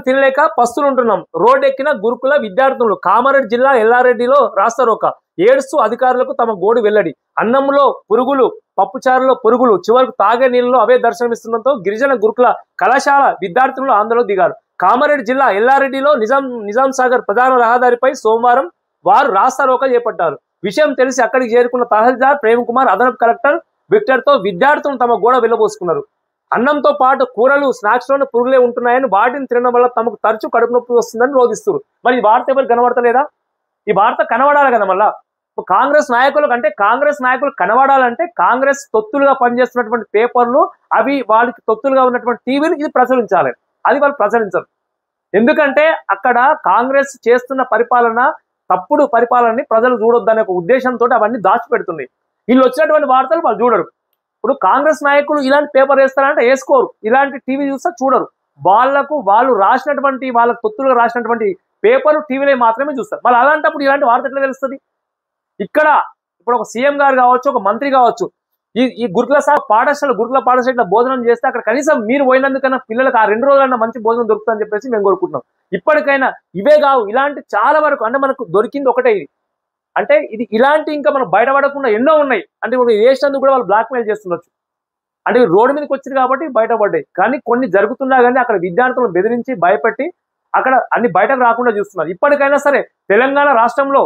తినలేక పస్తులు ఉంటున్నాం. రోడ్డు ఎక్కిన గురుకుల విద్యార్థులు. కామారెడ్డి జిల్లా ఎల్లారెడ్డిలో రాస్తారోక. ఏడుస్తూ అధికారులకు తమ గోడు వెల్లడి. అన్నంలో పురుగులు, పప్పుచారులో పురుగులు, చివరకు తాగే నీళ్ళలో అవే దర్శనమిస్తుండటంతో గిరిజన గురుకుల కళాశాల విద్యార్థులు ఆందోళన దిగారు. కామారెడ్డి జిల్లా ఎల్లారెడ్డిలో నిజాం సాగర్ ప్రధాన రహదారిపై సోమవారం వారు రాస్తారోక చేపట్టారు. విషయం తెలిసి అక్కడికి చేరుకున్న తహసీల్దార్ ప్రేమ్ కుమార్, అదనపు కలెక్టర్ విక్టర్ తో విద్యార్థులు తమ గోడ వెళ్ళబోసుకున్నారు. అన్నంతో పాటు కూరలు, స్నాక్స్ లోనే పురుగులే ఉంటున్నాయని, వాటిని తినడం వల్ల తమకు తరచూ కడుపు నొప్పి వస్తుందని రోధిస్తారు. మరి ఈ వార్త ఎవరు కనబడతలేదా? ఈ వార్త కనబడాలి కదా. మళ్ళా కాంగ్రెస్ నాయకులకు అంటే కాంగ్రెస్ నాయకులు కనబడాలంటే కాంగ్రెస్ తొత్తులుగా పనిచేస్తున్నటువంటి పేపర్లు, అవి వాళ్ళకి తొత్తులుగా ఉన్నటువంటి టీవీలు ఇది ప్రచురించాలి. అది వాళ్ళు ప్రచురించరు. ఎందుకంటే అక్కడ కాంగ్రెస్ చేస్తున్న పరిపాలన, తప్పుడు పరిపాలనని ప్రజలు చూడొద్దనే ఒక ఉద్దేశంతో అవన్నీ దాచిపెడుతున్నాయి. వీళ్ళు వచ్చినటువంటి వార్తలు వాళ్ళు చూడరు. ఇప్పుడు కాంగ్రెస్ నాయకులు ఇలాంటి పేపర్ వేస్తారంటే వేసుకోరు, ఇలాంటి టీవీ చూస్తే చూడరు. వాళ్ళు రాసినటువంటి, వాళ్ళకు తొత్తులుగా రాసినటువంటి పేపర్ టీవీలో మాత్రమే చూస్తారు. మళ్ళీ అలాంటప్పుడు ఇలాంటి వార్త ఎట్లా తెలుస్తుంది? ఇక్కడ ఇప్పుడు ఒక సీఎం గారు కావచ్చు, ఒక మంత్రి కావచ్చు, ఈ గురుకుల గురుకుల పాఠశాల భోజనం చేస్తే అక్కడ కనీసం మీరు పోయినందుకన్నా పిల్లలకు ఆ 2 రోజులన్నా మంచి భోజనం దొరుకుతుందని చెప్పేసి మేము కోరుకుంటున్నాం. ఇప్పటికైనా ఇవే కావు, ఇలాంటి చాలా వరకు అంటే మనకు దొరికింది ఒకటే ఇది. అంటే ఇది ఇలాంటి ఇంకా మనం బయటపడకుండా ఎన్నో ఉన్నాయి. అంటే ఇప్పుడు వేసినందుకు కూడా వాళ్ళు బ్లాక్ మెయిల్ చేస్తుండొచ్చు. అంటే రోడ్డు మీదకి వచ్చింది కాబట్టి బయటపడ్డాయి. కానీ కొన్ని జరుగుతున్నా కానీ అక్కడ విద్యార్థులను బెదిరించి భయపెట్టి అక్కడ అన్ని బయటకు రాకుండా చూస్తున్నారు. ఇప్పటికైనా సరే తెలంగాణ రాష్ట్రంలో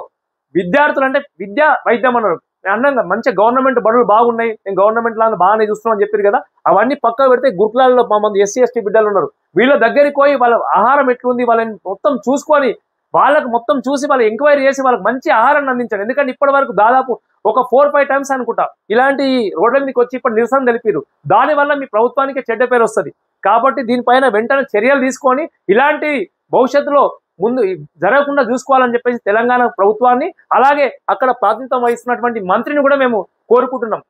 విద్యార్థులు అంటే విద్య వైద్యం అన్నారు. అన్నంగా మంచి గవర్నమెంట్ బడులు బాగున్నాయి, నేను గవర్నమెంట్ లాగా బాగానే చూస్తున్నాం అని చెప్పారు కదా. అవన్నీ పక్క పెడితే గురుకులాల్లో మంది ఎస్సీ ఎస్టీ బిడ్డలు ఉన్నారు. వీళ్ళ దగ్గరికి పోయి వాళ్ళ ఆహారం ఎట్లుంది వాళ్ళని మొత్తం చూసుకొని, వాళ్ళకి మొత్తం చూసి వాళ్ళు ఎంక్వైరీ చేసి వాళ్ళకి మంచి ఆహారాన్ని అందించండి. ఎందుకంటే ఇప్పటి వరకు దాదాపు ఒక 4-5 టైమ్స్ అనుకుంటా ఇలాంటి రోడ్ల మీదకి వచ్చి ఇప్పుడు నిరసన తెలిపారు. దానివల్ల మీ ప్రభుత్వానికి చెడ్డ పేరు వస్తుంది. కాబట్టి దీనిపైన వెంటనే చర్యలు తీసుకొని ఇలాంటి భవిష్యత్తులో ముందు జరగకుండా చూసుకోవాలని చెప్పేసి తెలంగాణ ప్రభుత్వాన్ని, అలాగే అక్కడ ప్రాతినిధ్యం వహిస్తున్నటువంటి మంత్రిని కూడా మేము కోరుకుంటున్నాం.